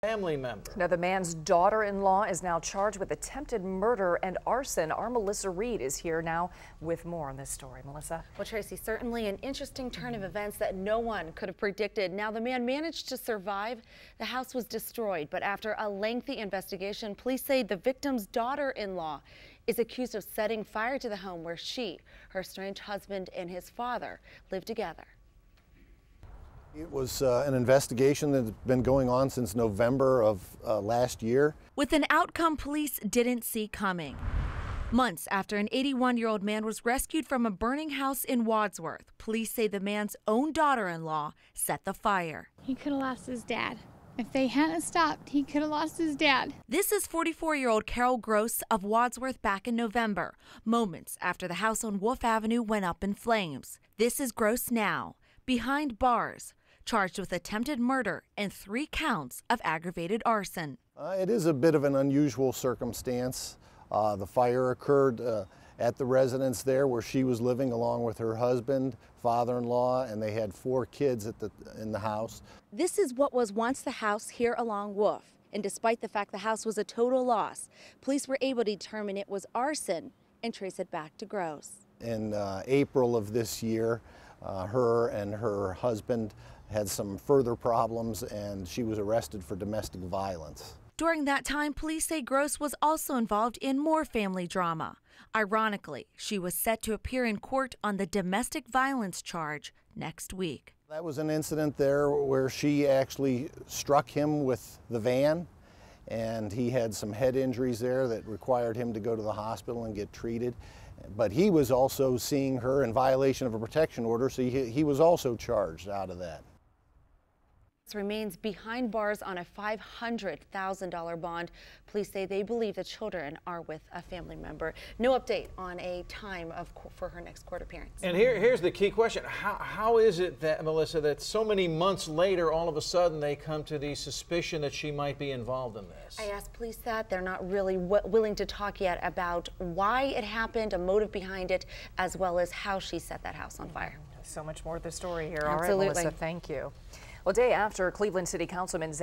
Family member. Now, the man's daughter-in-law is now charged with attempted murder and arson. Our Melissa Reed is here now with more on this story. Melissa? Well, Tracy, certainly an interesting turn of events that no one could have predicted. Now, the man managed to survive. The house was destroyed, but after a lengthy investigation, police say the victim's daughter-in-law is accused of setting fire to the home where she, her estranged husband, and his father lived together. It was an investigation that had been going on since November of last year. With an outcome police didn't see coming. Months after an 81-year-old man was rescued from a burning house in Wadsworth, police say the man's own daughter-in-law set the fire. He could have lost his dad. If they hadn't stopped, he could have lost his dad. This is 44-year-old Carol Gross of Wadsworth back in November, moments after the house on Wolf Avenue went up in flames. This is Gross now, behind bars, charged with attempted murder and 3 counts of aggravated arson. It is a bit of an unusual circumstance. The fire occurred at the residence there where she was living along with her husband, father-in-law, and they had 4 kids in the house. This is what was once the house here along Wolf, and despite the fact the house was a total loss, police were able to determine it was arson and trace it back to Gross. In April of this year, her and her husband had some further problems, and she was arrested for domestic violence. During that time, police say Gross was also involved in more family drama. Ironically, she was set to appear in court on the domestic violence charge next week. That was an incident there where she actually struck him with the van, and he had some head injuries there that required him to go to the hospital and get treated. But he was also seeing her in violation of a protection order, so he was also charged out of that. Remains behind bars on a $500,000 bond. Police say they believe the children are with a family member. No update on a time for her next court appearance. And here's the key question. How is it that, Melissa, that so many months later, all of a sudden, they come to the suspicion that she might be involved in this? I asked police that. They're not really willing to talk yet about why it happened, a motive behind it, as well as how she set that house on fire. So much more of the story here. Absolutely. All right, Melissa, thank you. Well, a day after Cleveland City Councilman